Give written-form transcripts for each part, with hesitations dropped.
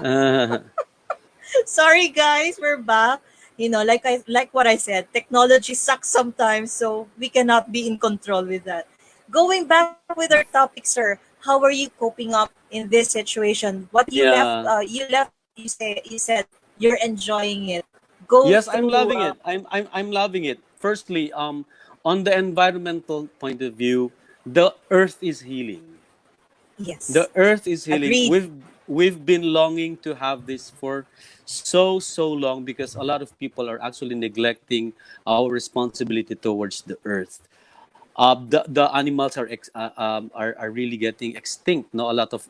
Uh, Sorry guys, we're back. Like what I said, technology sucks sometimes, so we cannot be in control with that. Going back with our topic, sir, how are you coping up in this situation? What you left, yeah. you said you're enjoying it. Go Yes, I'm through. loving it. I'm loving it. Firstly, on the environmental point of view, the earth is healing. Yes, The earth is healing. agreed. We've been longing to have this for so long because a lot of people are actually neglecting our responsibility towards the earth. The animals are really getting extinct. No, a lot of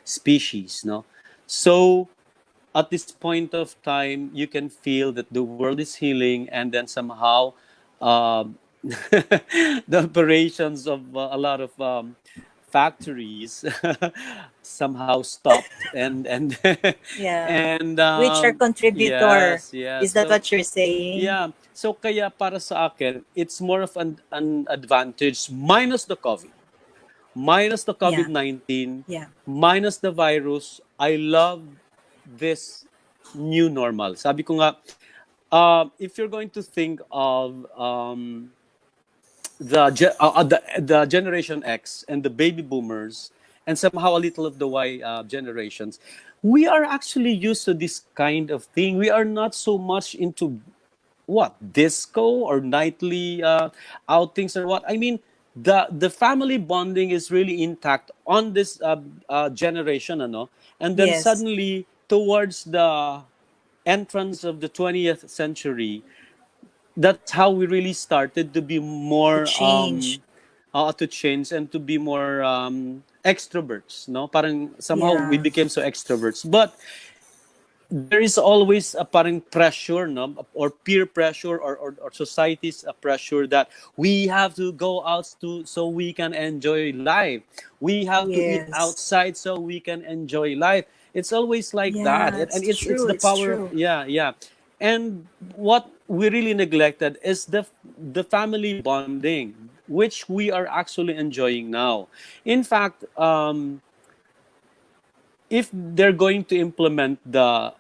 species. No, so at this point of time, you can feel that the world is healing, and then somehow, um, the operations of a lot of factories somehow stopped, and Yeah. and Which are contributor? yes, yes. Is that So what you're saying? yeah, so kaya para sa akin, it's more of an advantage minus the Yeah. COVID-19, Yeah. minus the virus. I love this new normal. Sabi ko nga, if you're going to think of the Generation X and the baby boomers, and somehow a little of the Y generations, we are actually used to this kind of thing. We are not so much into what disco or nightly outings or what. I mean, the family bonding is really intact on this generation, ano? And then Yes. suddenly towards the entrance of the 20th century, that's how we really started to be To more change. to change and to be more extroverts, no? Parang somehow we Yeah. became so extroverts, but there is always a parang pressure, no, or peer pressure, or society's pressure that we have to go out to so we can enjoy life. We have to eat Yes. outside so we can enjoy life. It's always like that, Yeah, and it's it's true. the It's power of, true. yeah. And what we really neglected is the family bonding, which we are actually enjoying now. In fact, if they're going to implement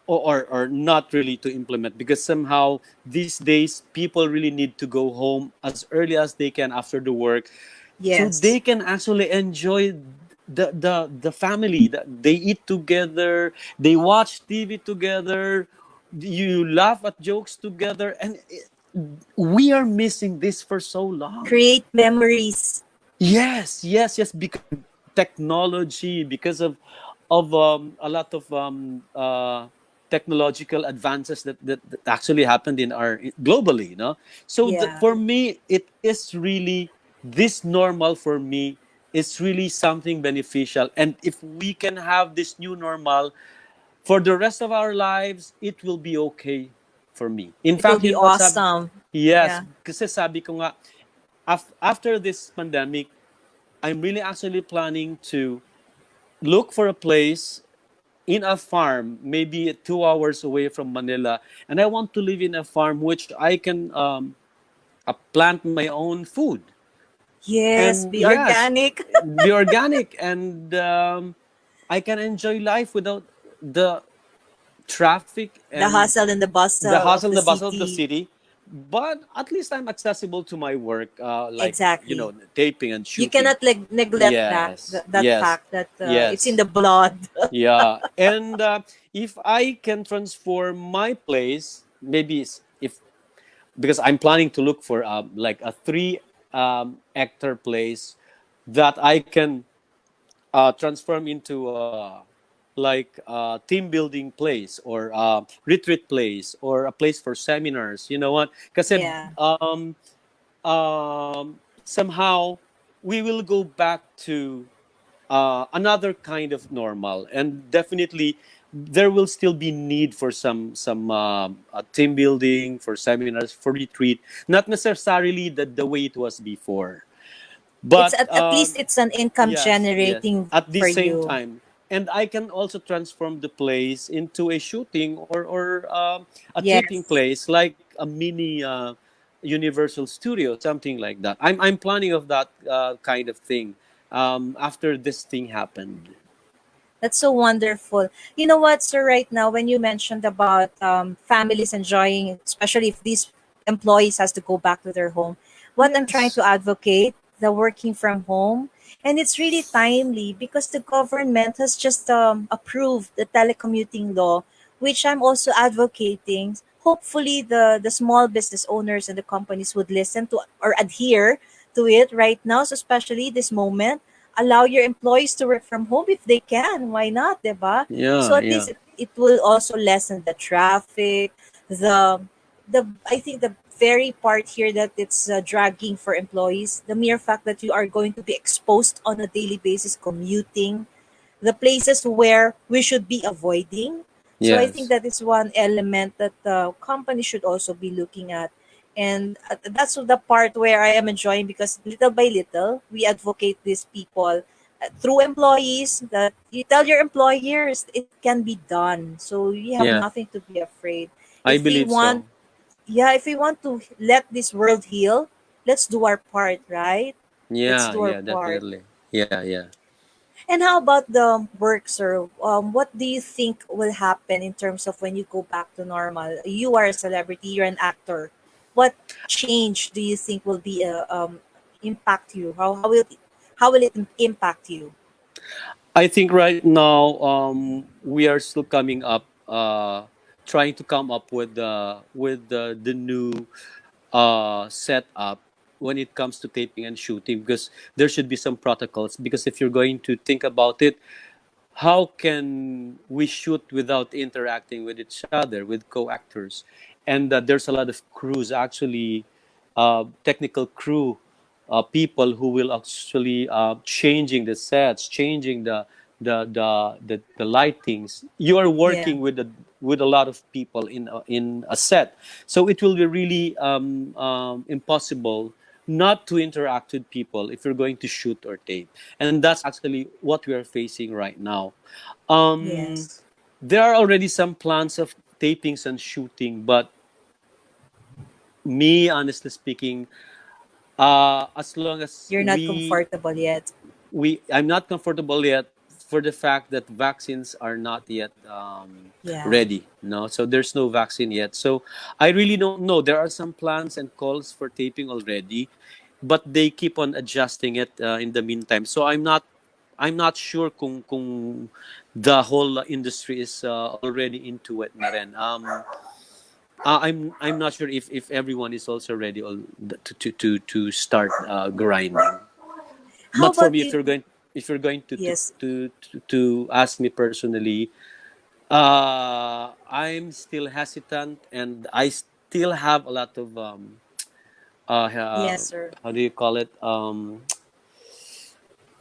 or not really to implement, because somehow these days people really need to go home as early as they can after the work, so Yes. they can actually enjoy the family, that they eat together, they watch TV together, you laugh at jokes together, and we are missing this for so long. Create memories. Yes, because of technology, because of a lot of technological advances that actually happened in our globally, you know. So Yeah. for me, it is really this normal for me is really something beneficial, and if we can have this new normal for the rest of our lives, it will be okay for me. In It will fact, be you know what, Sab? awesome. Yes, Yeah. kasi sabi ko nga, after this pandemic, I'm really actually planning to look for a place in a farm, maybe 2 hours away from Manila, and I want to live in a farm which I can plant my own food. Yes, And be yes, organic. be organic, and I can enjoy life without the traffic The and hustle and the the bustle of hustle and the the bustle of the city. city. But at least I'm accessible to my work, like, Exactly. taping and You shooting. cannot neglect that Yes, that yes, fact that it's in yes. the blood. Yeah, and if I can transform my place, maybe if because I'm planning to look for like a 3 hectare place that I can transform into like a team building place, or a retreat place, or a place for seminars. You know what? Because Yeah. somehow we will go back to another kind of normal, and definitely there will still be need for some team building, for seminars, for retreat, not necessarily the way it was before, It's but at least it's an income yes, generating at the for same you. time. And I can also transform the place into a shooting, or a taping Yes. place, like a mini Universal Studio, something like that. I'm planning of that kind of thing after this thing happened. That's so wonderful. You know what, sir, right now, when you mentioned about families enjoying, especially if these employees has to go back to their home, what I'm trying Yes. to advocate, the working from home, and it's really timely because the government has just approved the telecommuting law, which I'm also advocating. Hopefully, the small business owners and the companies would listen to or adhere to it right now, so especially this moment. Allow your employees to work from home if they can. Why not, diba? So Yeah, at yeah. least it will also lessen the traffic, the I think the very part here that it's dragging for employees, the mere fact that you are going to be exposed on a daily basis commuting, the places where we should be avoiding. So I think Yes. that is one element that the company should also be looking at. And that's the part where I am enjoying because little by little, we advocate these people through employees that you tell your employers it can be done. So you have Yeah. nothing to be afraid. I If we believe want, so. yeah, if we want to let this world heal, let's do our part, right? Let's Yeah, do our yeah, part. definitely. Yeah, yeah. And how about the work, sir? What do you think will happen in terms of when you go back to normal? You are a celebrity, you're an actor. What change do you think will be impact you? How will it impact you? I think right now we are still coming up trying to come up with the new setup when it comes to taping and shooting, because there should be some protocols, because if you're going to think about it, how can we shoot without interacting with each other, with co-actors? And there's a lot of crews actually, technical crew, people who will actually changing the sets, changing the lightings. You are Yeah. working with a lot of people in a set, so it will be really impossible not to interact with people if you're going to shoot or tape. And that's actually what we are facing right now. um, Yes. there are already some plans of tapings and shooting, but me, honestly speaking, as long as You're not comfortable yet. I'm not comfortable yet, for the fact that vaccines are not yet Yeah. ready. No, so there's no vaccine yet. So I really don't know. There are some plans and calls for taping already, but they keep on adjusting it in the meantime. So I'm not sure kung the whole industry is already into it na rin. I'm not sure if everyone is also ready to start grinding. How But for about me, you? if you're going Yes. to ask me personally, I'm still hesitant, and I still have a lot of Yes, sir. how do you call it,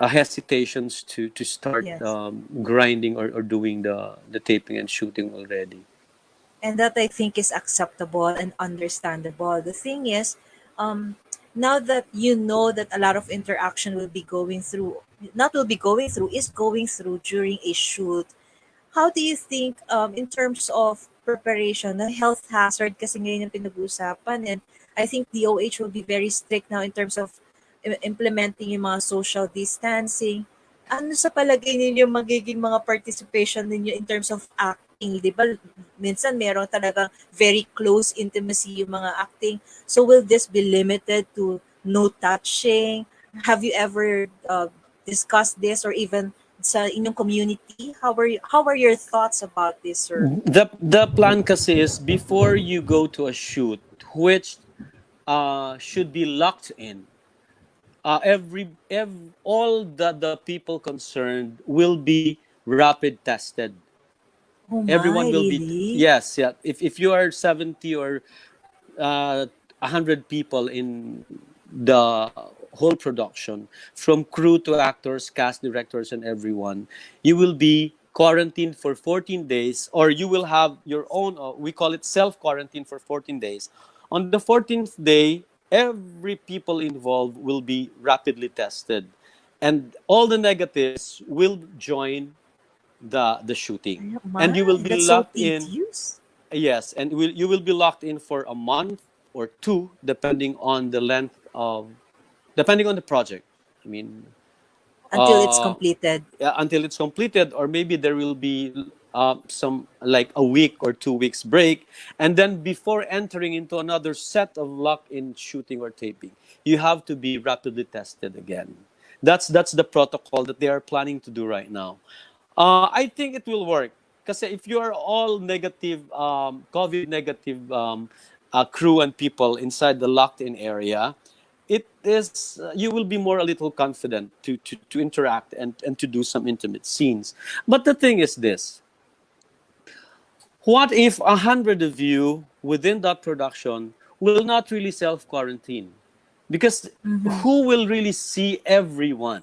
hesitations to start Yes. grinding, or doing the taping and shooting already. And that I think is acceptable and understandable. The thing is, um, now that you know that a lot of interaction will be going through, not will be going through, is going through during a shoot. How do you think, in terms of preparation, the health hazard kasi ngayon yung pinag-uusapan, and I think DOH will be very strict now in terms of implementing yung mga social distancing. Ano sa palagay ninyo magiging mga participation ninyo in terms of acting? Di ba, minsan meron talagang very close intimacy yung mga acting. So will this be limited to no touching? Have you ever discussed this or even sa inyong community? How are your thoughts about this, sir? The plan kasi is, before you go to a shoot, which should be locked in, all the people concerned will be rapid tested. Oh my, Everyone will be, really? yes, yeah. If you are 70 or 100 people in the whole production, from crew to actors, cast directors, and everyone, you will be quarantined for 14 days, or you will have your own, we call it self quarantine, for 14 days. On the 14th day, every people involved will be rapidly tested, and all the negatives will join the shooting, Oh and you my, will be that's so locked in. tedious. Yes, and you will be locked in for a month or two, depending on the length of, depending on the project. I mean, Until it's uh, completed. until it's completed, or maybe there will be some like a week or 2 weeks break, and then before entering into another set of lock in shooting or taping, you have to be rapidly tested again. That's the protocol that they are planning to do right now. I think it will work because if you are all negative, COVID negative crew and people inside the locked in area, it is you will be more a little confident to interact and to do some intimate scenes. But the thing is this: what if 100 of you within that production will not really self quarantine? Because Mm-hmm. who will really see everyone?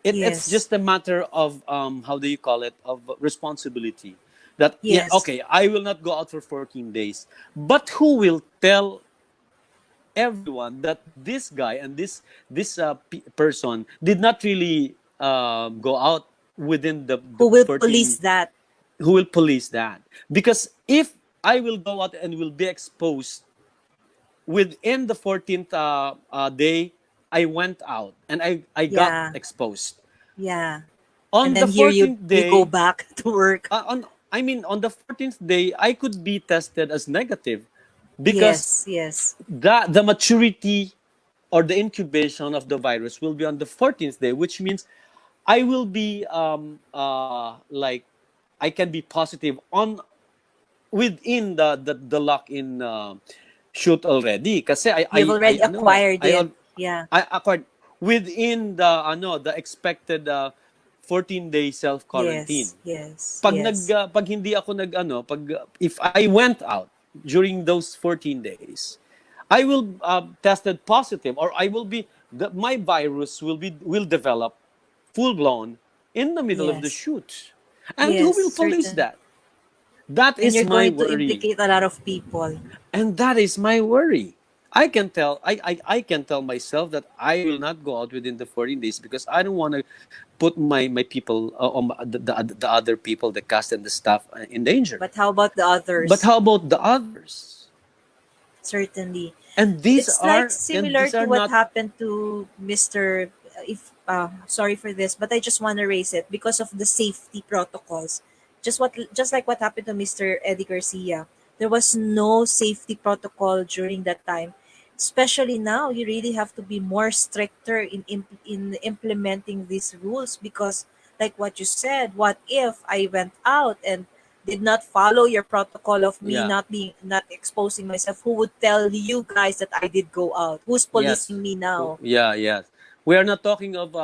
It's Yes. just a matter of how do you call it, of responsibility. That yeah, Yes. okay, I will not go out for 14 days, but who will tell everyone that this guy and this person did not really go out within the Who will police 14. that? Who will police that? Because if I will go out and will be exposed within the 14th day, I went out and I got Yeah. exposed Yeah. And on the then here you 14th you go day. back to work. On I mean on the 14th day I could be tested as negative, because Yes. Yes. the maturity or the incubation of the virus will be on the 14th day, which means I will be like I can be positive on within the lock in shoot already, kasi You've I already ano acquired it. Yeah. I acquired within the the expected 14 day self quarantine. Yes. Yes. Yes. Pag hindi ako nag pag if I went out during those 14 days, I will tested positive, or I will be my virus will develop full blown in the middle of the Yes. shoot. And who Yes. will police Certain. that? That And is you're my going to worry. implicate a lot of people. And that is my worry. I can tell myself that I will not go out within the 14 days because I don't want to put my people the other people, the cast and the staff in danger. But how about the But others? how about the others? Certainly. And It's like similar these to are what not. happened to Mr. If sorry for this, but I just want to raise it because of the safety protocols. Just like what happened to Mr. Eddie Garcia. There was no safety protocol during that time. Especially now, you really have to be more stricter in implementing these rules because, like what you said, what if I went out and did not follow your protocol of me Yeah. not exposing myself? Who would tell you guys that I did go out? Who's Yes. policing me now? Yeah. Yes. We are not talking of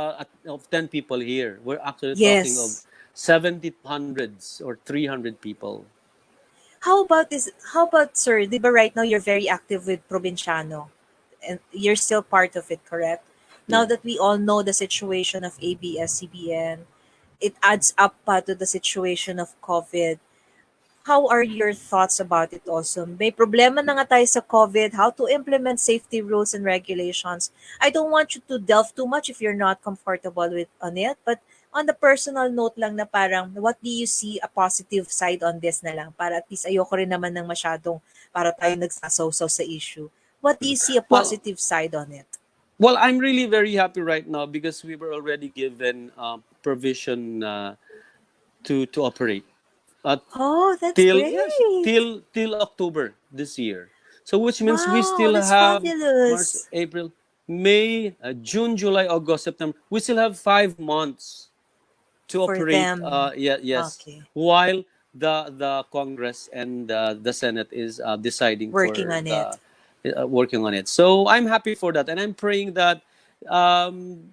10 people here. We're actually talking of Yes. 70 hundreds or 300 people. How about, sir, di ba right now you're very active with Provinciano and you're still part of it, correct? Now Yeah. that we all know the situation of ABS-CBN, it adds up pa to the situation of COVID. How are your thoughts about it also? May problema na nga tayo sa COVID, how to implement safety rules and regulations. I don't want you to delve too much if you're not comfortable with on it, but on the personal note lang na parang, what do you see a positive side on this na lang? Para at least ayoko rin naman ng masyadong para tayo nagsasawsaw sa issue. What do you see a Well, positive side on it? I'm really very happy right now because we were already given provision to operate uh, Oh, that's till yes great. till October this year. So which means we Wow, still that's have March, fabulous. April, May, June, July, August, September. We still have 5 months to For operate. them. Yeah, yes, Okay. while the Congress and the Senate is deciding Working for on the it. working on it. So I'm happy for that, and I'm praying that um,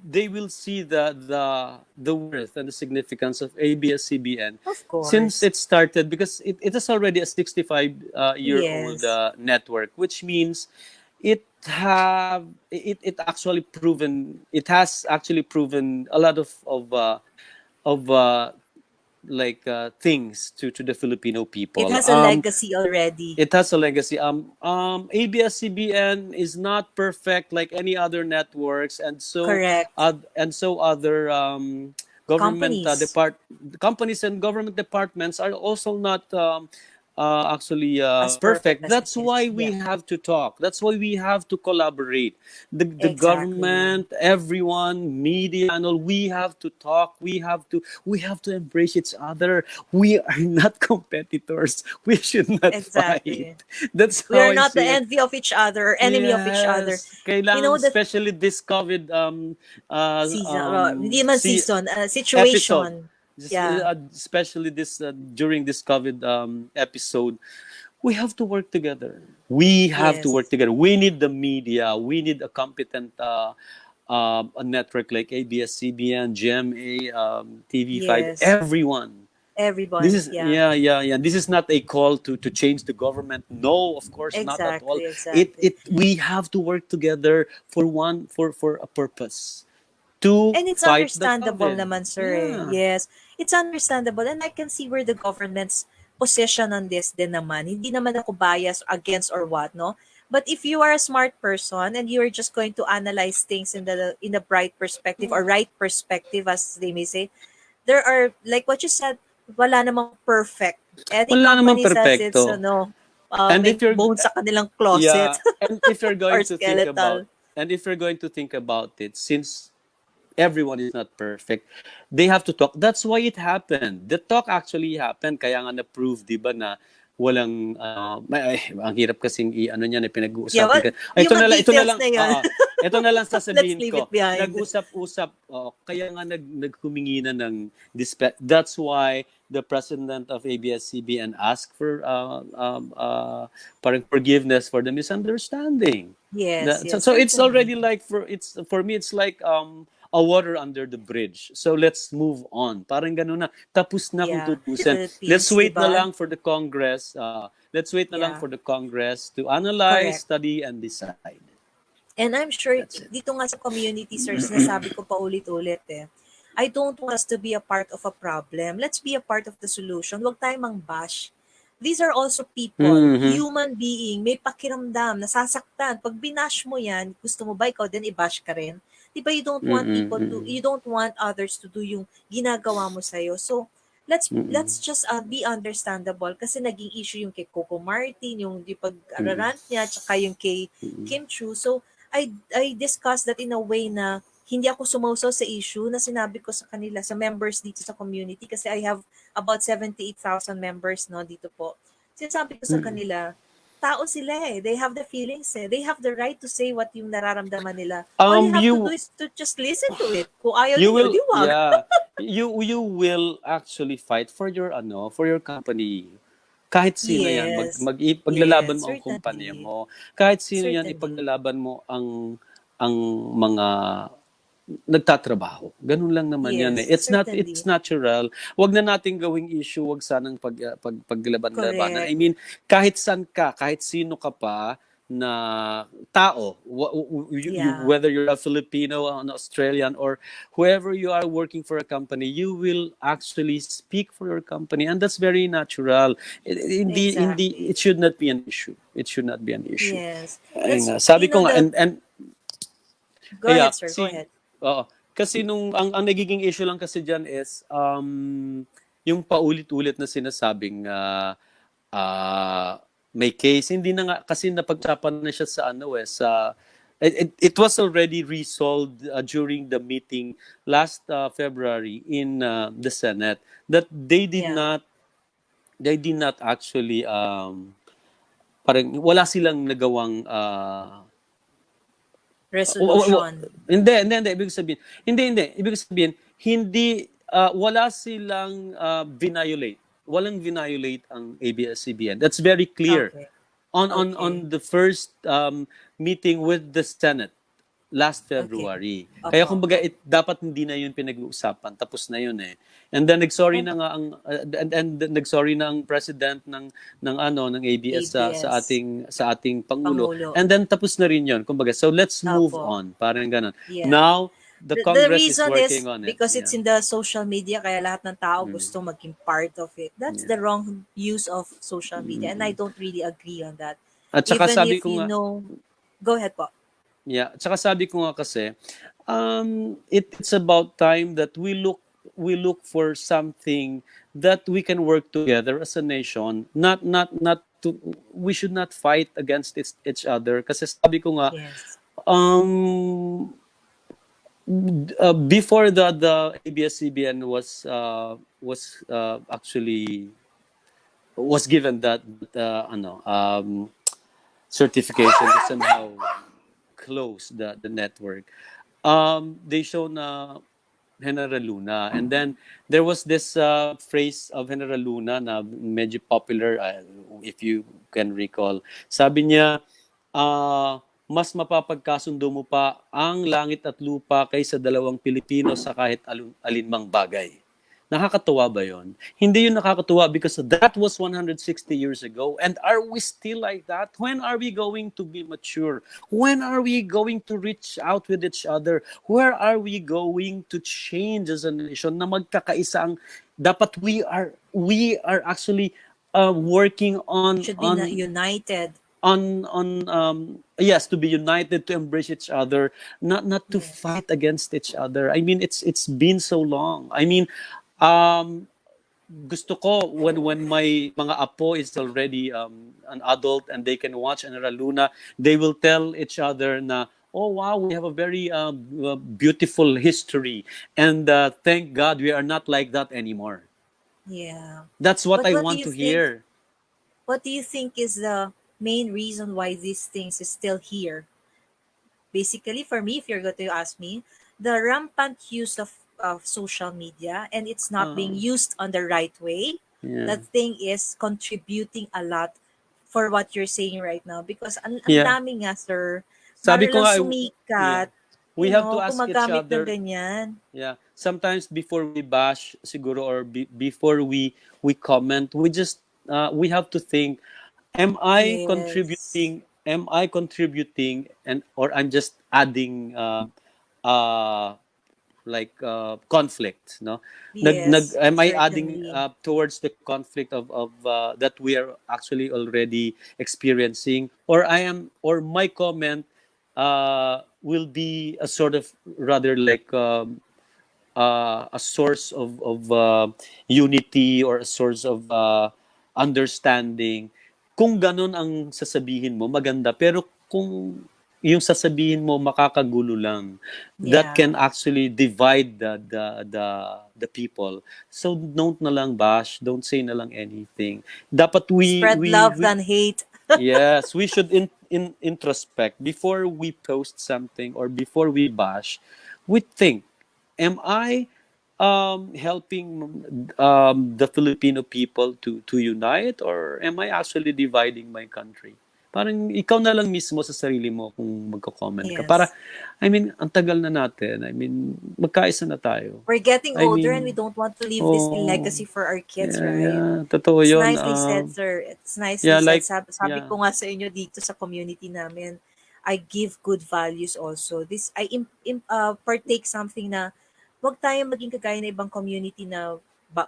they will see the worth and the significance of ABS-CBN Of since course. it started, because it is already a 65-year-old Yes. network, which means it actually proven it has actually proven a lot of things to the Filipino It people. has a legacy already. It has a legacy. ABS-CBN is not perfect like any other networks, Correct. and so other government Companies. companies and government departments are also not actually as perfect perfect. as it That's is. why Yeah, we have to talk. That's why we have to collaborate. The exactly. government, everyone, media, and all. We have to talk. We have to embrace each other. We are not competitors. We should not fight. Exactly. That's We how are I not the see it. envy of each other or enemy of each other. Yes, You kailangan know the especially this COVID season, hindi man see season, episode, situation. just, Yeah. especially this during this COVID episode, we have to work together. We have to work Yes. together. We need the media. We need a competent a network like ABS-CBN, GMA, TV5, Yes. everyone. This Everyone. is Yeah. yeah. This is not a call to change the government. No, of course not at all. Exactly. It Exactly. we have to work together for a purpose to And it's fight the understandable COVID. naman, sir. Eh. Yeah. Yes. It's understandable. And I can see where the government's position on this din naman. Hindi naman ako biased against or what, no? But if you are a smart person and you're just going to analyze things in the bright perspective or right perspective, as they may say, there are, like what you said, wala namang perfect. Any Wala namang company says it's, perfecto. And may if you're bones sa kanilang closet yeah, and if you're or going to think about skeletal. and if you're going to think about it, since everyone is not perfect. They have to talk. That's why it happened. The talk actually happened. Kaya nga na-prove, di ba, na walang, ang hirap kasing ano niyan, Yeah, pinag-uusapan well, ka. yung mga Ito na details lang, na yun, ito na lang let's sasabihin leave it ko. behind. Nag-usap-usap, kaya nga naghumingi na ng that's why the president of ABS-CBN asked for parang forgiveness for the misunderstanding. Yes, So, yes, so it's certainly. already like for me it's like a water under the bridge. So let's move on. Parang ganun na. Tapos na kung Yeah, tutusin. Let's Philippines, di wait na ba? lang for the Congress. Let's wait na lang Yeah, for the Congress to analyze, correct. study, and decide. And I'm sure, That's it. dito nga sa community, sir, sinasabi ko pa ulit-ulit eh, I don't want us to be a part of a problem. Let's be a part of the solution. Huwag tayong mang-bash. These are also people, Mm-hmm. human being, may pakiramdam, nasasaktan. Pag binash mo yan, gusto mo ba ikaw din i-bash ka rin? Di ba Mm-hmm. you don't want others to do yung ginagawa mo sa'yo. So, Mm-hmm. let's just be understandable kasi naging issue yung kay Coco Martin, yung di Mm-hmm. pag-rant niya, tsaka yung kay Kim Chu. So, I discussed that in a way na hindi ako sumausaw sa issue na sinabi ko sa kanila, sa members dito sa community kasi I have about 78,000 members no dito po. Sinasabi ko sa Mm-hmm. kanila, tao sila eh. They have the feelings eh. They have the right to say what yung nararamdaman nila. All you have to do You is to just listen to it. Kung ayaw you ninyo, will di wag. yeah you will actually fight for your for your company. Kahit sino yan, Yes. paglalaban Yes, mo ang kumpanya certainly. mo. Kahit sino yan, Certainly. ipaglalaban mo ang mga nagtatrabaho. Ganun lang naman yan eh. Yes, It's certainly. natural. Wag na nating gawing issue, wag sanang paglaban-labanan. I Correct. mean, kahit san ka, kahit sino ka pa na tao, Yeah. whether you're a Filipino, an Australian, or whoever you are working for a company, you will actually speak for your company, and that's very natural. Hindi, Exactly. it should not be an issue. It should not be an issue. Yes. Ayun That's, nga. Sabi ko nga, the, and go kaya ahead, sir. Go kasi ahead. oo, kasi nung ang nagiging issue lang kasi diyan is yung paulit-ulit na sinasabing may case hindi na nga kasi napagtapan na siya sa sa it was already resolved during the meeting last February in the Senate that Yeah. they did not actually parang wala silang nagawang Resolution. hindi. Ibig sabihin, hindi, wala silang violate. Walang violate ang ABS-CBN. That's very clear. Okay. On Okay. the first meeting with the Senate last Okay. February. Kaya Opo. kumbaga dapat hindi na yun pinag-uusapan. Tapos na yun eh. And then nagsorry And na nga ang and nagsorry na ang president ng ABS ABS. sa ating pangulo. Pangulo. And then tapos na rin yun. Kumbaga, so let's move Opo. on. Parang ganun. Yeah. Now, the The Congress is reason working is on it. because it's Yeah. in the social media kaya lahat ng tao Mm. gusto maging part of it. That's Yeah. the wrong use of social media and I Mm. don't really agree on that. At saka Even sabi if ko you nga, know, go ahead po. yeah, at saka sabi ko nga kasi, it's about time that look for something that we can work together as a nation. Not to, we should not fight against each other. Kasi sabi ko nga, Yes. um, before the ABS-CBN was actually was given that certification to somehow close the network. They show na General Luna, and then there was this phrase of General Luna na medyo popular, if you can recall. Sabi niya, mas mapapagkasundo mo pa ang langit at lupa kaysa dalawang Pilipino sa kahit alinmang bagay. Nakakatuwa ba yon? Hindi yun nakakatuwa because that was 160 years ago. And are we still like that? When are we going to be mature? When are we going to reach out with each other? Where are we going to change as a nation na magkakaisa ang dapat we are actually working on Should be united. yes, to be united, to embrace each other, not to Yes. fight against each other. I mean, it's been so long. I mean, um gusto ko when my mga apo is already an adult and they can watch Enra Luna, they will tell each other na, oh wow, we have a very beautiful history, and thank God we are not like that anymore. Yeah. That's what But I what do want you to think? hear. What do you think is the main reason why these things is still here? Basically, for me, if you're going to ask me, the rampant use of social media, and it's not being uh, used on the right way. yeah, That thing is contributing a lot for what you're saying right now. Because ang yeah, dami nga, sir, sabi para ko lang nga, yeah, sumikat, we have to ask each gumagamit ng other. ganyan. Yeah, sometimes before we bash siguro, or before we comment, we have to think, Yes. am I contributing, and or I'm just adding uh like conflict, no? Yes, Am I adding certainly. towards the conflict of that we are actually already experiencing, or my comment will be a sort of, rather like a source of unity, or a source of understanding. Kung ganun ang sasabihin mo, maganda. Pero kung yung sasabihin mo makakagulo lang, that Yeah. can actually divide the people. So don't na lang bash, don't say na lang anything. Dapat Spread love than hate. yes, we should introspect before we post something, or before we bash. We think, am I helping the Filipino people to unite, or am I actually dividing my country? Parang ikaw na lang mismo sa sarili mo kung magko-comment ka. Para, Yes. I mean, ang tagal na natin. I mean, magkaisa na tayo. We're getting I older and we mean, don't want to leave this oh, legacy for our kids, yeah, right? yeah. Totoo It's yun. nicely said, sir. It's nicely Yeah, said. like, Sabi yeah. ko nga sa inyo dito sa community namin, I give good values also. This, I partake something na wag tayong maging kagaya ng ibang community na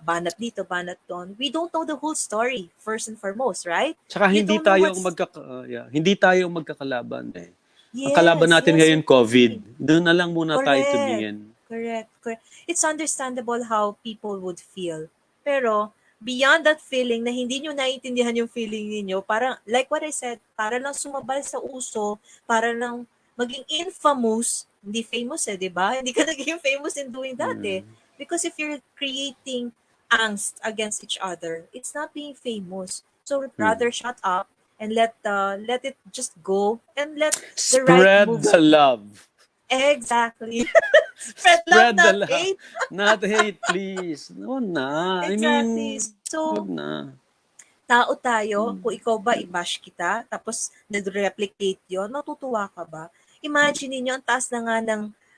banat dito, banat doon. We don't know the whole story, first and foremost, right? Tsaka You don't know what's... hindi tayo magkakalaban eh. Ang kalaban Yes, natin yes, ngayon, COVID. certainly. Doon na lang muna tayo Correct. tumingin. Correct. Correct. It's understandable how people would feel. Pero, beyond that feeling na hindi nyo naiintindihan yung feeling ninyo, parang, like what I said, para lang sumabal sa uso, para lang maging infamous, hindi famous di ba? Hindi ka naging famous in doing that Hmm. Because if you're creating angst against each other, it's not being famous. So rather Hmm. shut up and let it just go and let the right Spread moves the be. love. Exactly. Spread love, Spread the not love. hate. Not hate, please. No na. I Exactly. mean, wag So, na. tao tayo, kung Hmm. ikaw ba i-bash kita, tapos nag-replicate yon, matutuwa ka ba? Imagine niyo ang taas na nga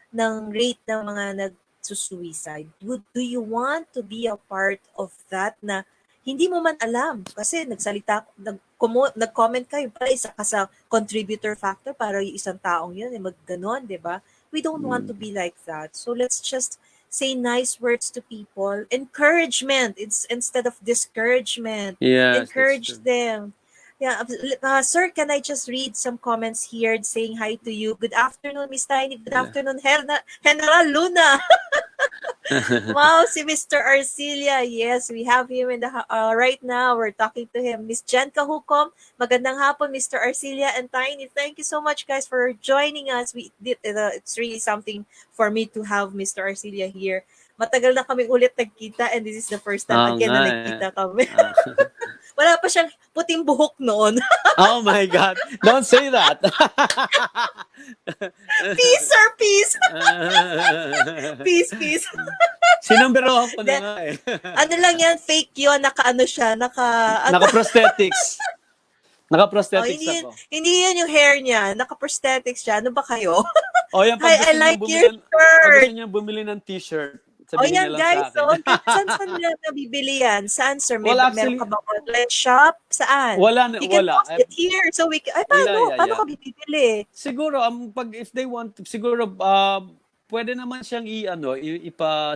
ng rate ng mga nagsusuicide. Do you want to be a part of that na hindi mo man alam? Kasi nag-comment kayo, pala isa ka sa contributor factor para yung isang taong yun, magganon, di ba? We don't want to Hmm. be like that. So let's just say nice words to people. Encouragement. It's instead of discouragement. Yes, that's Encourage true. them. Yeah, sir, can I just read some comments here saying hi to you? Good afternoon, Miss Tiny. Good Yeah. afternoon, General Luna. Wow, si Mr. Arcilla. Yes, we have him in the right now. We're talking to him. Miss Jen Kahukom, magandang hapon, Mr. Arcilla and Tiny. Thank you so much, guys, for joining us. It's really something for me to have Mr. Arcilla here. Matagal na kami ulit nagkita and this is the first time Oo again nga na eh. nagkita kami. Ah. Wala pa siyang puting buhok noon. Oh my God. Don't say that. Peace, sir, peace. Peace, peace. Sinumberohan ko na Then, nga eh. ano lang yan, fake yun, naka-ano siya, ano, Naka-prosthetics. oh, Naka-prosthetics ako. hindi yun yung hair niya, naka-prosthetics siya, ano ba kayo? O yan, Hi, I like your pag gusto shirt. niyo bumili ng t-shirt, Oh, sabihin niyo yan lang sa guys, akin. so, saan nila nabibili yan? Saan, sir? Well, Meron actually, ka bang online shop? Saan? You can wala. post it here. So, ay, Yeah, paano? yeah, Paano yeah. ka bibili? Siguro, pag if they want, siguro, pwede naman siyang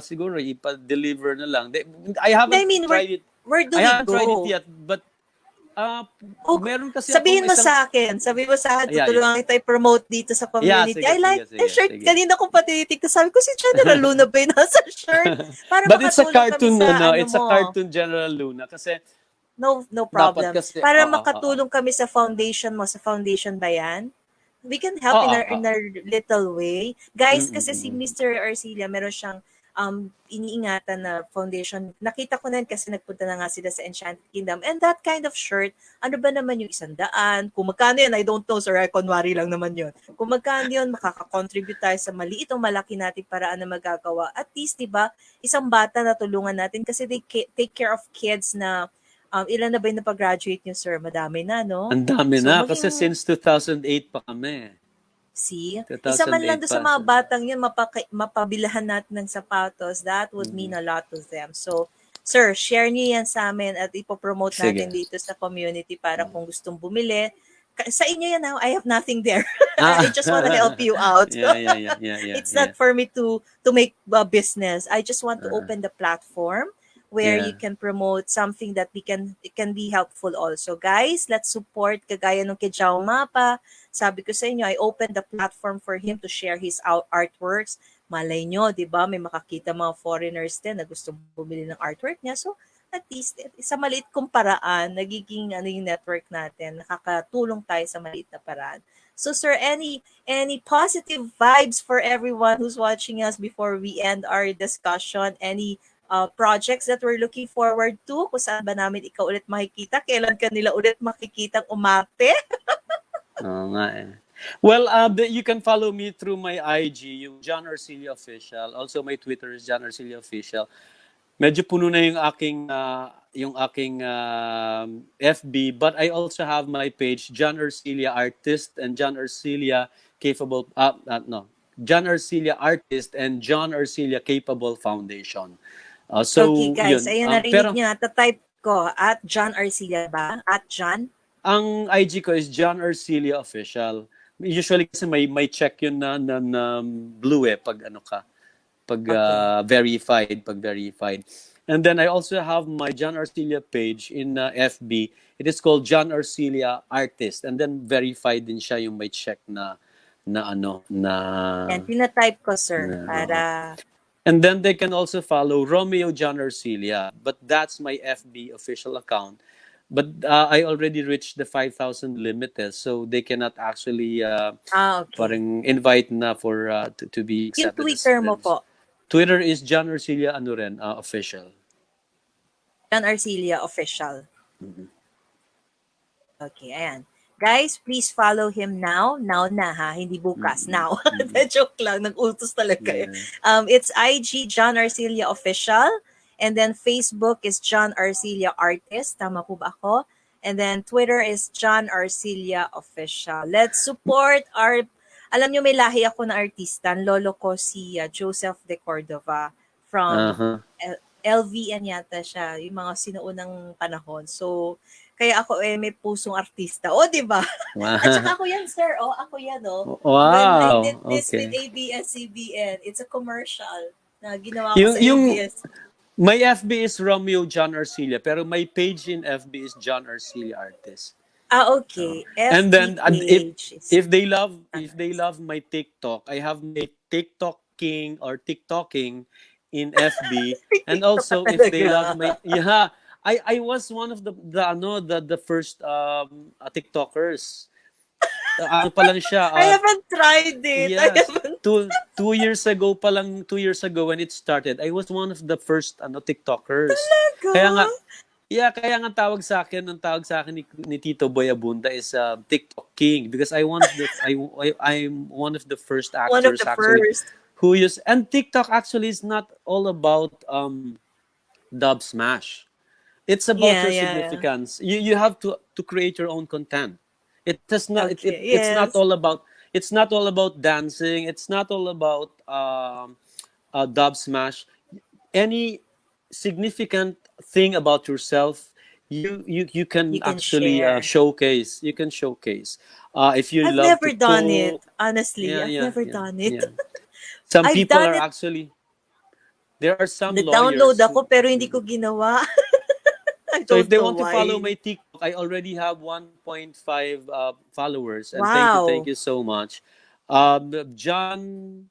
siguro, ipa-deliver na lang. I I haven't mean, tried it. where do I we haven't tried it go? yet, but uh, Oh, meron kasi akong sabihin mo isang, sa akin. Sabihin mo sa akin, yeah, yeah. tutulungan kita i-promote dito sa Yeah, community. sige, I like sige, the sige, shirt. sige. Kanina ko patitig. Sabi ko, si General Luna ba yung nasa shirt? Para But it's a makatulong kami cartoon, sa ano it's a mo. cartoon General Luna kasi No dapat problem. kasi, Para oo. makatulong kami sa foundation mo. Sa foundation ba yan? We can help Oo, in oo. our little way. Guys, Mm, kasi si mm. Mr. Arcilla, meron siyang iniingatan na foundation. Nakita ko na yun kasi nagpunta na nga sila sa Enchanted Kingdom. And that kind of shirt, ano ba naman yung 100? Kung magkano yan, I don't know, sir. Kunwari lang naman yun. Kung magkano yun, makaka-contribute tayo sa maliit o malaki nating paraan na magagawa. At least, di ba, isang bata na tulungan natin kasi they take care of kids na ilan na ba yung napag-graduate niyo, sir? Madami na, no? Ang dami So, na kasi maging since 2008 pa kami. See? Isa man lang 2008 doon pa. sa mga batang yun, mapabilahan natin ng sapatos, that would mean Mm. a lot to them. So, sir, share niyo yan sa amin at ipopromote Sige. natin dito sa community para kung gustong bumili. Sa inyo yan, I have nothing there. Ah. I just want to help you out. Yeah. It's not for me to make a business. I just want to Uh, open the platform where you yeah. can promote something that it can be helpful also. Guys, let's support kagaya nung kay Jao Mapa. Sabi ko sa inyo, I opened the platform for him to share his artworks. Malay nyo, di ba? May makakita mga foreigners din na gusto bumili ng artwork niya. So, at least, sa maliit kong paraan, nagiging yung network natin, nakakatulong tayo sa maliit na paraan. So, sir, any positive vibes for everyone who's watching us before we end our discussion? Any projects that we're looking forward to? Kung saan ba namin ikaw ulit makikita? Kailan ka nila ulit makikitang umarte? Oo nga eh. Well, you can follow me through my IG, yung John Arcilla Official. Also, my Twitter is John Arcilla Official. Medyo puno na yung aking FB, but I also have my page, John Arcilla Artist and John Arcilla Capable, John Arcilla Artist and John Arcilla Capable Foundation. Okay, So, guys. yun. Ayun, narinig Pero, niyo. Type ko, at John Arcilla ba? At John? ang IG ko is John Arcilla Official. Usually kasi may check yun na blue pag ano ka. Pag Okay. verified. And then I also have my John Arcilla page in FB. It is called John Arcilla Artist. And then verified din siya yung may check Yan, tinatype ko, sir, oo. para... And then they can also follow Romeo John Arcilla, but that's my FB official account. But I already reached the 5,000 limit, so they cannot actually okay. parang invite na for to be Yung accepted as Twitter mo friends. po, Twitter is John Arcilla official. John Arcilla Official. Okay, ayan. Guys, please follow him now. Now na ha, hindi bukas. Now. Joke lang, nag-utos talaga. Yeah. It's IG John Arcilla Official. And then Facebook is John Arcilla Artist. Tama po ba ako? And then Twitter is John Arcilla Official. Let's support our... Alam nyo, may lahi ako na artista. Ang lolo ko si Joseph de Cordova from LVN yata siya. Yung mga sinuunang panahon. So, kaya ako may pusong artista. O, di ba? Wow. At saka ako yan, sir. O, ako yan, o. Wow. When I did this Okay. with ABS-CBN, it's a commercial na ginawa ko sa ABS. My FB is Romeo John Arcilla, pero my page in FB is John Arcilla Artist. Okay. And then page is- if they love my TikTok, I have my TikTok King or TikToking in FB, May and TikTok ka also if they love talaga. my, yeah, I was one of the first TikTokers. Ano pa lang siya, I haven't tried it. I yes, haven't two years ago pa lang, 2 years ago when it started, I was one of the first TikTokers. talaga. Kaya nga, yeah, kaya nga ang tawag sa akin ni Tito Boy Abunda is TikTok King, because I'm one of the first One of actors the actually first. who use, and TikTok actually is not all about dub smash. It's about Yeah, your yeah, yeah. significance. You have to create your own content. It does not Okay. it's not Yes. all about, dancing. It's not all about dub smash. Any significant thing about yourself, you You can can actually share. showcase. You can showcase. If you I've love to never done it. cook, Honestly, yeah, I've yeah, never yeah, done it. yeah. Some I've people done are it. actually, there are some Nag-download lawyers who. ako pero hindi ko ginawa. I So if don't they know want to follow why. my TikTok, I already have 1.5 followers, and thank Wow. you so much. John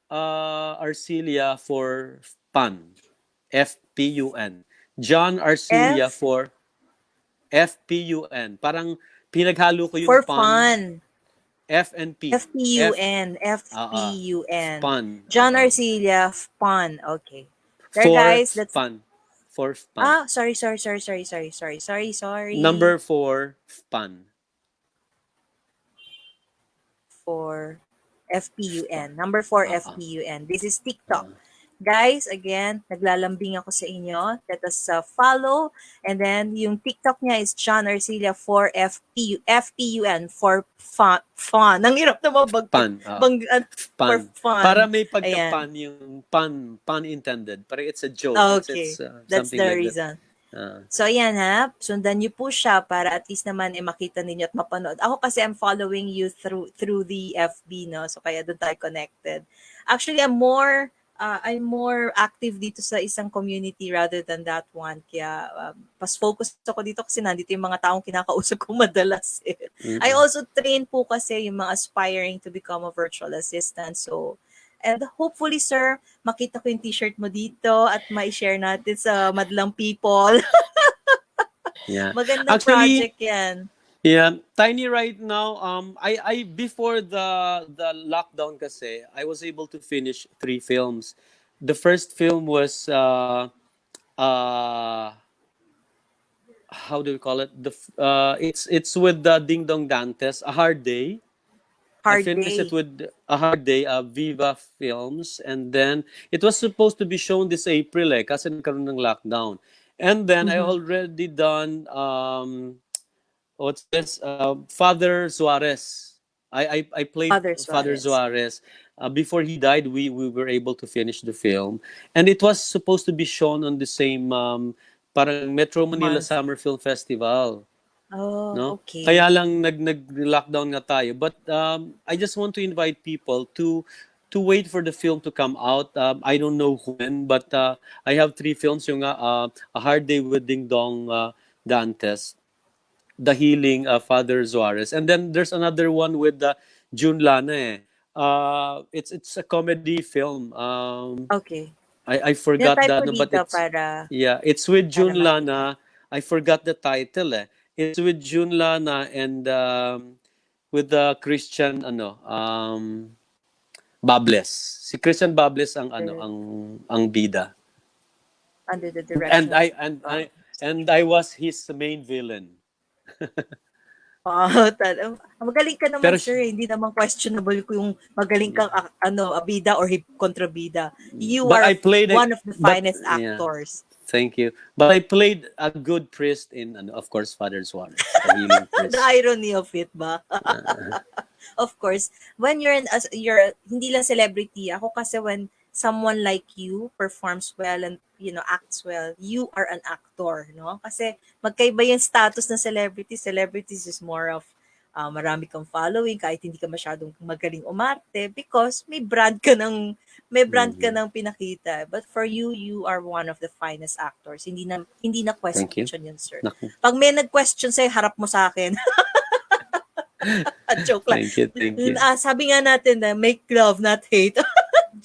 Arcilla for fun, FPUN. John Arcilla F for FPUN. Parang pinaghalo ko yung for fun, fun. F and P. FPUN. Uh, FPUN. fun. John Arcilla, fun. Okay. There, For guys. That's fun. For fun. sorry. Number 4, fun. For FPUN. Number 4, Uh, FPUN. This is TikTok. uh, Guys, again, naglalambing ako sa inyo. Let us follow. And then, yung TikTok niya is John Arcilla for FPUN for fun. Fun. Ang hirap na fun. for Pun. Para fun. may Ayan. pagka-pun yung pun intended. Parang it's a joke. It's Okay. That's something the like that. reason. Uh, So, ayan ha. Sundan niyo po siya para at least naman makita ninyo at mapanood. Ako kasi I'm following you through the FB, no? So, kaya doon tayo connected. Actually, I'm more active dito sa isang community rather than that one. Kaya, mas focus ako dito kasi nandito yung mga taong kinakausap ko madalas. Eh. I mm-mm. also train po kasi yung mga aspiring to become a virtual assistant. So, and hopefully, sir, makita ko yung t-shirt mo dito at ma-share natin sa madlang people. Yeah. Magandang Actually, project yan. yeah, Tiny right now, I before the lockdown kasi, I was able to finish 3 films. The first film was uh how do we call it? It's with the Ding Dong Dantes, A Hard Day. I Hard finished it day. with A Hard Day, Viva Films, and then it was supposed to be shown this April kasi nagkaroon ng lockdown. And then I Mm-hmm. already done what's this? Father Suarez. I played Father Father Suarez. Suarez. Before he died, we were able to finish the film, and it was supposed to be shown on the same parang Metro Manila Month. Summer Film Festival, Oh, no? okay. Kaya lang nag-lockdown nga tayo. But I just want to invite people to wait for the film to come out. I don't know when, but I have 3 films. Yung A Hard Day with Ding Dong Dantes, The Healing, Father Suarez, and then there's another one with June Lana. It's a comedy film. Okay. I forgot Tinatype that, ko no, but dito it's, para yeah, it's with June makita. Lana. I forgot the title. It's with June Lana and with the Christian Bables. Si Christian Bables ang Under, bida. under the And direction of I and I and I was his main villain. Oh, magaling ka naman, Pero sir. Hindi naman questionable kung yung magaling kang abida or kontrabida. You but are I played one of the but finest yeah, actors. thank you. But I played a good priest in, of course, Father Suarez, the healing The priest. irony of it ba? Of course, when you're hindi lang celebrity, ako kasi when someone like you performs well and acts well, you are an actor, no? Kasi magkaiba yung status ng celebrity. Celebrities is more of marami kang following kahit hindi ka masyadong magaling umarte because may brand ka Mhm. ng pinakita. But for you, you are one of the finest actors. Hindi na Thank you. question yun, sir. Naku. Pag may nag-question sa'yo, harap mo sa akin. Joke lang. Thank you. Sabi nga natin na make love, not hate.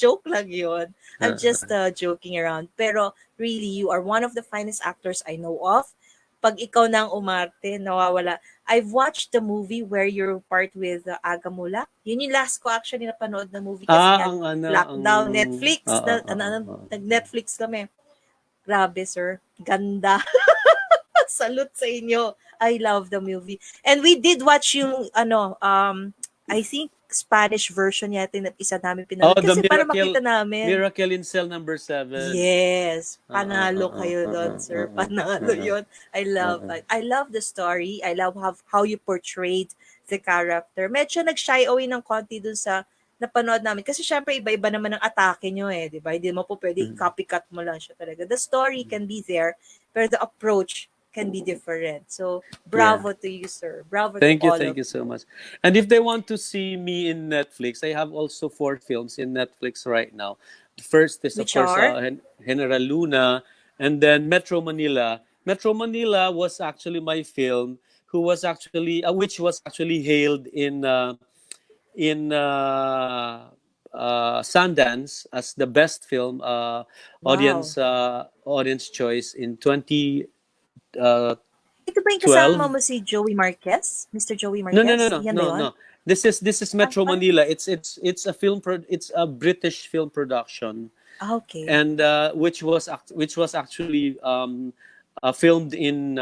joke lang yun. I'm just Uh, joking around. Pero really, you are one of the finest actors I know of. Pag ikaw nang umarte, nawawala. I've watched the movie where you're part with Aga Mula. Yun yung last ko actually napanood na movie kasi nga ang ano, ang lockdown, Netflix, oo. nag-Netflix kami. Grabe, sir. Ganda. Salute sa inyo. I love the movie. And we did watch yung, I think, Spanish version yata yung isa namin pinanood. Oh, the Kasi para makita namin. Miracle in Cell number 7. Yes, panalo kayo doon, sir. Panalo Uh, 'yon. I love the story. I love how you portrayed the character. Medyo nag-shy away ng konti dun sa napanood namin kasi syempre iba-iba naman ang atake nyo eh, 'di ba? Hindi mo po pwede i-copycat mo lang siya talaga. The story can be there, pero the approach can be different. So, yeah. bravo to you, sir. Bravo to all Thank of you so you. much. And if they want to see me in Netflix, I have also 4 films in Netflix right now. The first is, of Which course, are? General Luna, and then Metro Manila. Metro Manila was actually my film, which was actually hailed in Sundance as the best film, Wow. audience choice in 2012. Ito ba yung kasama mo si Joey Marquez? Mr. Joey No, no, no, Marquez? no, Yan ba no, yun? no. This is Metro Ah, Manila. It's a it's a British film production, okay. and which was actually filmed in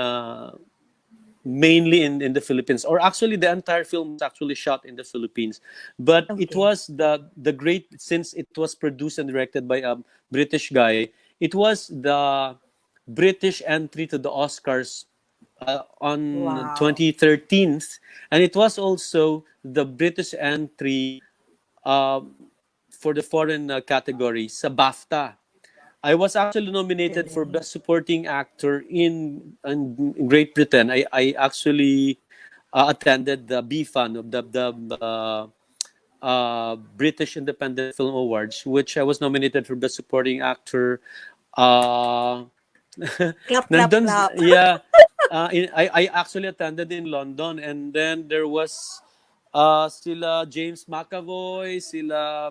mainly in the Philippines, or actually the entire film was actually shot in the Philippines. But it Okay. was the great, since it was produced and directed by a British guy. It was the British entry to the Oscars on Wow. 2013, and it was also the British entry um, for the foreign category sa BAFTA. I was actually nominated for Galing. Best Supporting Actor in Great Britain. I actually attended the BFAN of the British Independent Film Awards, which I was nominated for Best Supporting Actor. Uh, Clap, clap, nandun, clap. yeah. I actually attended in London, and then there was sila James McAvoy, sila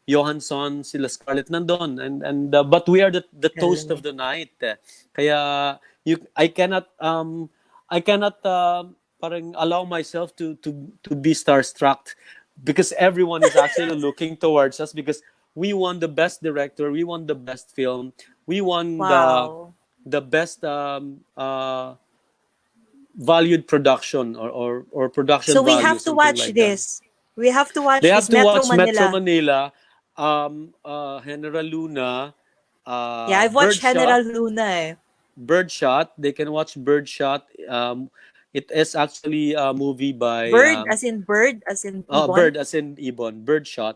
Johansson, sila Scarlett nandun, and but we are the toast of Galing. the night. Kaya I cannot parang allow myself to be starstruck, because everyone is actually looking towards us, because we won the best director, we won the best film, we won Wow. the best valued production, or So production we value, have to something watch like that. this. We have to They watch have this to Metro watch Metro Manila. Manila, General Luna, Yeah, I've watched Birdshot. General Luna eh. Birdshot. They can watch Birdshot. It is actually a movie by Bird, as in Ibon. Bird, as in Ibon. Birdshot.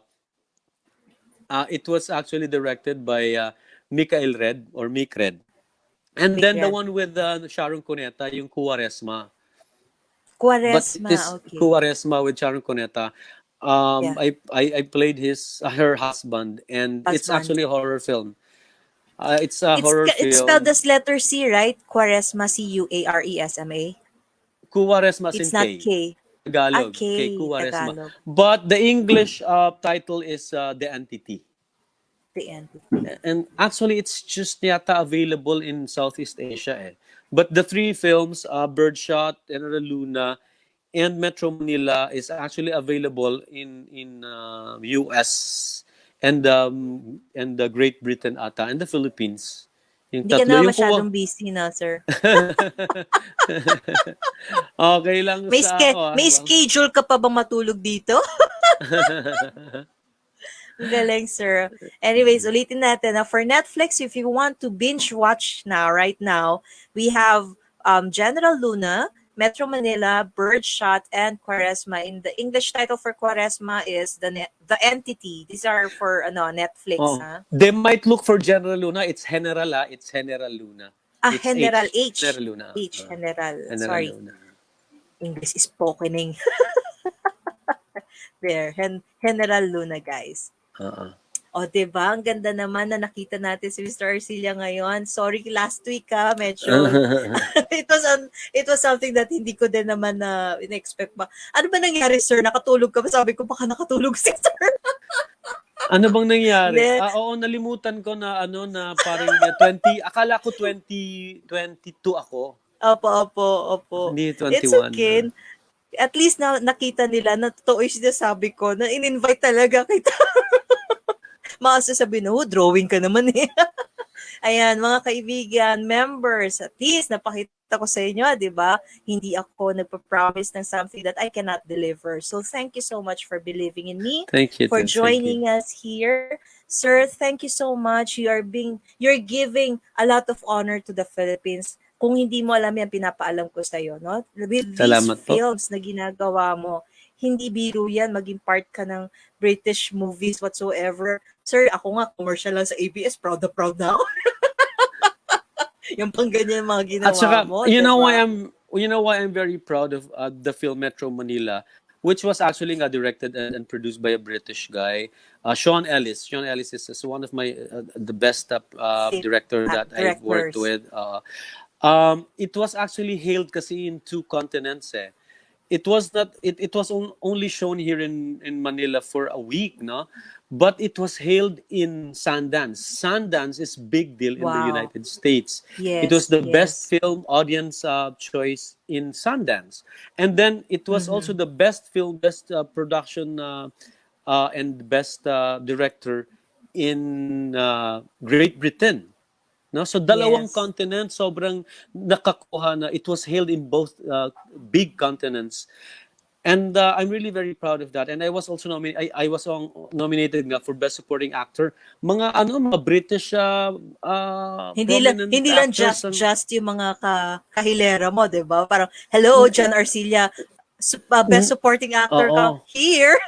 It was actually directed by Mikael Red, or Mick Red. And Big then the Red. one with Sharon Cuneta, yung Cuaresma. But it Quaresma, is okay. Cuaresma with Sharon Cuneta. Yeah. I played her husband, and it's Husband. actually a horror film. It's a horror It's spelled film. as letter C, right? Quaresma, Cuaresma. Cuaresma It's in not K. K. Ah, Tagalog. K. K, Cuaresma. Tagalog. But the English title is The Entity. The entity. And actually, it's just yata available in Southeast Asia eh. But the 3 films, Birdshot, General Luna, and Metro Manila, is actually available in US and the Great Britain ata, and the Philippines. Yung Hindi ka tatlo, naman yung kuwa. masyadong busy na, sir. Okay lang sa ako ah. May Well. schedule ka pa bang matulog dito? Ang galing, sir. Anyways, ulitin natin. Now, for Netflix, if you want to binge watch now, right now, we have General Luna, Metro Manila, Birdshot, and Quaresma. In the English title for Quaresma is the Entity. These are for Netflix, Oh, huh? they might look for General Luna. It's General, ah. It's General Luna. Ah, It's General H. General H. Luna. H, General. General Sorry, Luna. English is spokening. There, General Luna, guys. Uh-uh. O, 'di ba? Ang ganda naman na nakita natin si Mr. Arcilla ngayon. Sorry last week medyo it was something that hindi ko din naman na in-expect ba. Ano ba nangyari, sir? Nakatulog ka ba? Sabi ko baka nakatulog si sir. Ano bang nangyari? Hindi. Oo, nalimutan ko na ano na parang 20, akala ko 2022 ako. Opo, opo, opo. Hindi It's 21. okay. At least na nakita nila na totoo yung sinasabi ko na in-invite talaga kita. Makasasabi na, oh, drawing ka naman eh. Ayan, mga kaibigan, members, at least napakita ko sa inyo, di ba? Hindi ako nagpa-promise ng something that I cannot deliver. So thank you so much for believing in me, Thank you, for Ted. Thank you. joining us here. Sir, thank you so much. You're giving a lot of honor to the Philippines. Kung hindi mo alam yan, pinapaalam ko sa iyo, no? With these Salamat po. films na ginagawa mo, hindi biro yan, maging part ka ng British movies whatsoever. Sir, ako nga, commercial lang sa ABS, proud na proud na ako. Yung pang ganyan mga At ginawa saka, mo, di ba? you know why I'm very proud of the film Metro Manila, which was actually directed and produced by a British guy, Sean Ellis. Sean Ellis is one of my the best director that I've worked Directors. with. It was actually hailed kasi in two continents. Eh. It was not it was only shown here in Manila for a week, no? But it was hailed in Sundance. Sundance is big deal in the Wow. United States. It was Yes, the best yes. film audience choice in Sundance, and then it was also Mm-hmm. the best film, best production, and best director in Great Britain. No, so dalawang Yes. continent sobrang nakakuha na it was hailed in both big continents. And I'm really very proud of that. And I was also I was nominated nga for best supporting actor. Mga mga British prominent Hindi lang actors ang just yung mga kahilera mo, 'di ba? Parang hello, John Arcilla, best supporting actor ka oo, here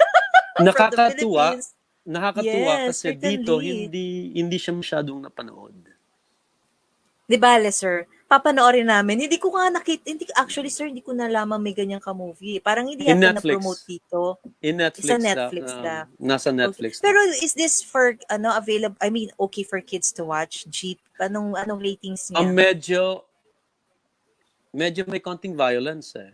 from the nakakatuwa. Philippines. Nakakatuwa Yes, kasi dito certainly. hindi siya masyadong napanood. Di bale, sir, papanoorin namin. Hindi ko nga nakita, hindi, actually, sir, hindi ko nalaman may ganyan ka-movie. Parang hindi In yata na-promote Netflix. dito. In Sa Netflix Netflix na. nasa Okay. Netflix na. Pero is this for, available, I mean, okay for kids to watch? Jeep? Anong ratings niya? Medyo may konting violence eh.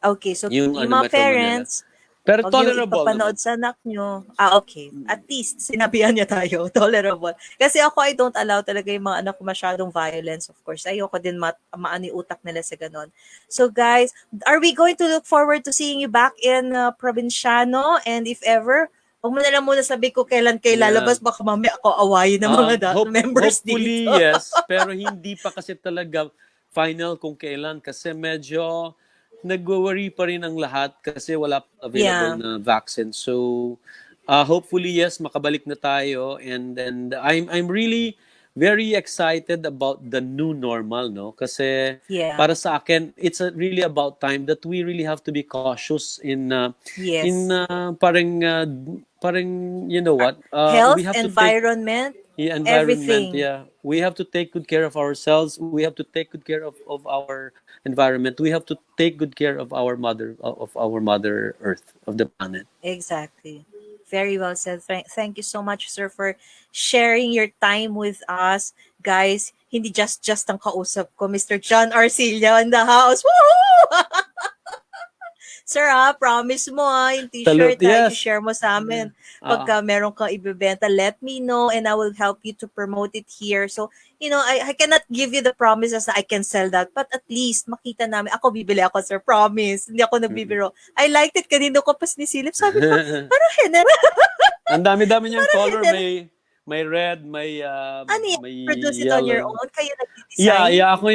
Okay, so Yung yung mga Metro Manila. parents, Pero wag niyo tolerable naman. ipapanood sa anak niyo. Okay. At least, sinabihan niya tayo. Tolerable. Kasi ako, I don't allow talaga yung mga anak ko masyadong violence, of course. Ayoko din maani utak nila sa ganon. So, guys, are we going to look forward to seeing you back in Provinciano? And if ever, huwag mo na lang muna sabi ko kailan kayo Yeah. lalabas. Baka mamaya ako awayin ng mga members dito. Hopefully yes, pero hindi pa kasi talaga final kung kailan kasi medyo nagwo-worry pa rin ang lahat kasi wala pa available Yeah. na vaccine. So hopefully yes, makabalik na tayo, and I'm really very excited about the new normal, no? Kasi Yeah. para sa akin it's really about time that we really have to be cautious in Yes. parang you know what? We Health, have to take environment, environment, everything. yeah. We have to take good care of ourselves. We have to take good care of our environment. We have to take good care of our mother earth, of the planet. Exactly. Very well said. Thank you so much, sir, for sharing your time with us. Guys, hindi just ang kausap ko, Mr. John Arcilla in the house. Woo! Sir, promise mo yung t-shirt Salute, yes. i-share mo sa amin. Ah, Pagka meron kang ibebenta, let me know and I will help you to promote it here. So, I cannot give you the promises na I can sell that, but at least makita namin. Ako, bibili ako, sir. Promise. Hindi ako nagbibiro. I liked it. Kanino ko pa sinisilip. Sabi ko, parang general. ang dami-dami niyang color, general. may red, may Ano yan? may Produce it on your yellow. own? Kayo nag-design? Yeah, ako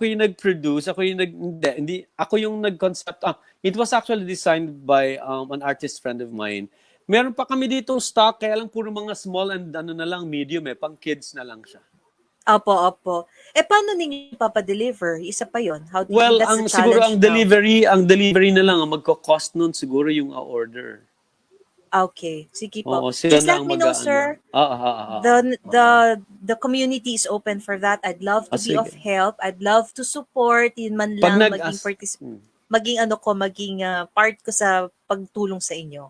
yung nag-produce, hindi, ako yung nag-concept. It was actually designed by an artist friend of mine. Meron pa kami dito stock, kaya lang puro mga small and na lang, medium pang kids na lang siya. Opo, opo. Paano ninyo papadeliver? Isa pa yon. How do you, Well, that's the siguro challenge now. ang delivery na lang ang magko-cost nun siguro yung order. Okay, sige po. Oo, sila Just na let ang me know, sir. The community is open for that. I'd love to be of sige. help. I'd love to support. Yun man Pag lang maging part ko sa pagtulong sa inyo.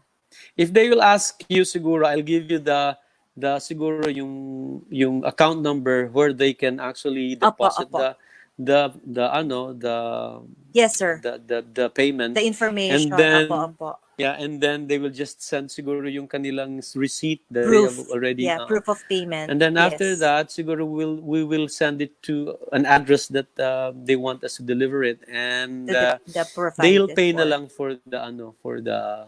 If they will ask you, siguro I'll give you the siguro yung account number where they can actually deposit Apo. the Yes, sir. the payment, The and information. Apo, then apo. yeah, and then they will just send siguro yung kanilang receipt that they have Proof. already, Yeah, proof of payment. and then after Yes. that siguro we will send it to an address that they want us to deliver it, and The they'll provided pay na for. lang for the for the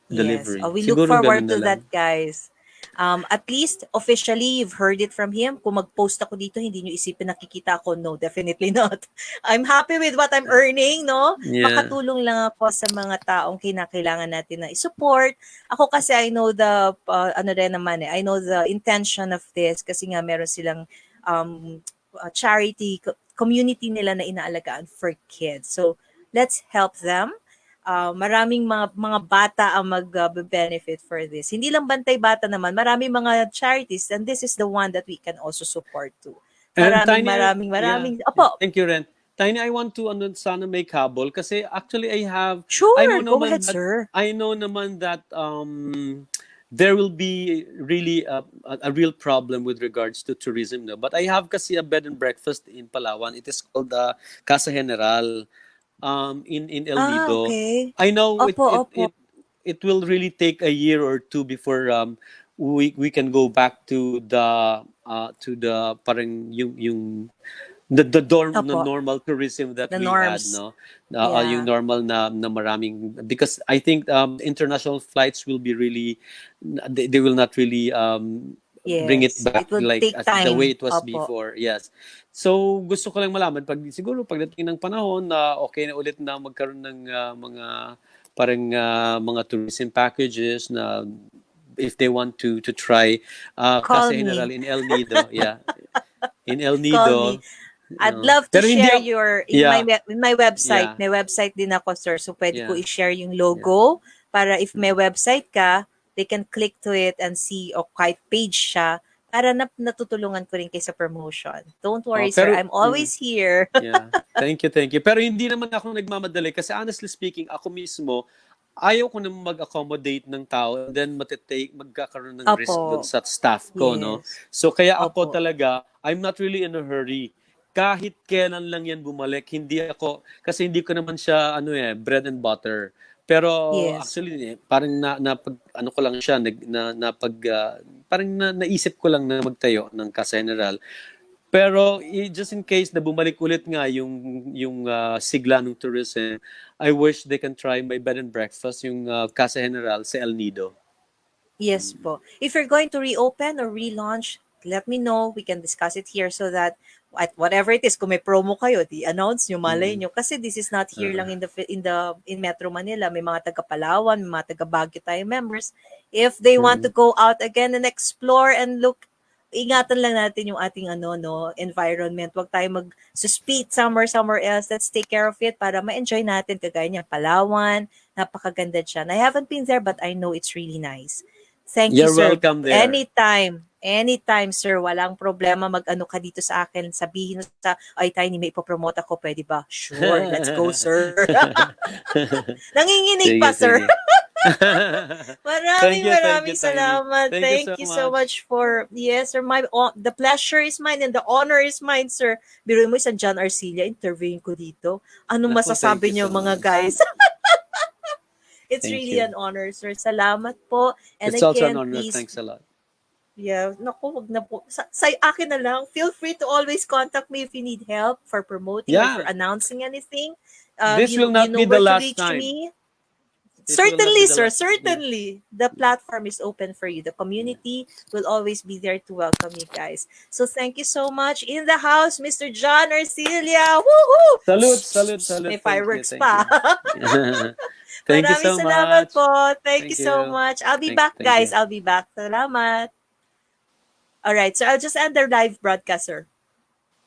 Yes. delivery, We look siguro forward ganun na to lang. that, guys. At least, officially, you've heard it from him. Kung mag-post ako dito, hindi nyo isipin nakikita ako. No, definitely not. I'm happy with what I'm earning, no? Yeah. Makatulong lang ako sa mga taong kinakailangan natin na i-support. Ako kasi, I know the, ano rin naman I know the intention of this kasi nga meron silang charity, community nila na inaalagaan for kids. So, let's help them. Maraming mga bata ang mag-benefit for this. Hindi lang Bantay Bata naman, maraming mga charities and this is the one that we can also support too. And Maraming Tiny, maraming yeah, maraming yeah. Opo, Thank you, Ren. Tiny, I want to ano, sana may habol kasi actually I know sure, go naman ahead, that sir. there will be really a real problem with regards to tourism, no? But I have kasi a bed and breakfast in Palawan. It is called Casa General in El Nido. Okay. I know Opo, opo. it will really take a year or two before we can go back to the parang yung the Opo. normal tourism that The we had, norms. no, yung Yeah. normal na maraming, because I think international flights will be really, they will not really bring it Yes. back It will like take as the way time. it was Opo. before. Yes, so gusto ko lang malaman pag siguro pagdating ng panahon na okay na ulit na magkaroon ng mga parang mga tourism packages na if they want to try Call Casa General me. in El Nido, yeah, in El Call me. Nido. I'd love to Pero hindi share ako, your yeah, in my website. yeah, May website din ako, sir. So pwede ko yeah, i-share yung yeah. logo para if may website ka, they can click to it and see o kahit page siya para natutulungan ko rin kayo sa promotion. Don't worry, sir. Pero I'm always here. yeah. Thank you, thank you. Pero hindi naman ako nagmamadali kasi honestly speaking, ako mismo ayaw ko na mag-accommodate ng tao and then magkakaroon ng risk doon Opo. sa staff ko, no? Yes. So kaya ako Opo. talaga, I'm not really in a hurry. Kahit kailan lang yan bumalik, hindi ako, kasi hindi ko naman siya, bread and butter. Pero Yes. actually, parang ano ko lang siya, parang naisip ko lang na magtayo ng Casa General. Pero just in case na bumalik ulit nga yung sigla ng tourism, I wish they can try my bed and breakfast, yung Casa General sa El Nido. Yes po. If you're going to reopen or relaunch, let me know. We can discuss it here so that at whatever it is, kung may promo kayo, di-announce nyo, malay Mm. nyo. Kasi this is not here lang Uh, in Metro Manila. May mga taga Palawan, may mga taga Baguio tayo members. If they want to mm. go out again and explore and look, ingatan lang natin yung ating environment. Huwag tayo mag-suspect somewhere else. Let's take care of it para ma-enjoy natin. Kagaya niya, Palawan, napakaganda dyan. I haven't been there but I know it's really nice. Thank you, You're sir. welcome there. Anytime, sir. Walang problema. Mag-ano ka dito sa akin. Sabihin mo ay, Tiny, may ipopromote ako. Pwede ba? Sure, let's go, sir. Nanginginig Sige, pa, sir. sige. Maraming Thank you, maraming Tiny. salamat. Thank you so Thank you so much. much for, yes, sir. The pleasure is mine and the honor is mine, sir. Biro mo isang John Arcilla, interviewin ko dito. Anong Naku, thank masasabi you niyo, so mga much. guys? It's Thank really you. an honor, sir. Salamat po. And It's also an again, honor. please, Thanks a lot. yeah, naku, wag na po. Sa akin na lang, feel free to always contact me if you need help for promoting or for Yeah, announcing anything. this will You not know be the where to last reach time. me. This will not be Certainly, the sir. last. Yeah. Certainly. The platform is open for you. The community will always be there to welcome you guys. So thank you so much. In the house, Mr. John Arcilla. Woohoo! Salute, salute, May salute. Thank you, fireworks thank pa. you. Thank you Maraming so salamat much. po. Thank you Thank so you. much. I'll be Thank, back, thank guys. you. I'll be back. Salamat. All right. So I'll just end the live broadcast, sir.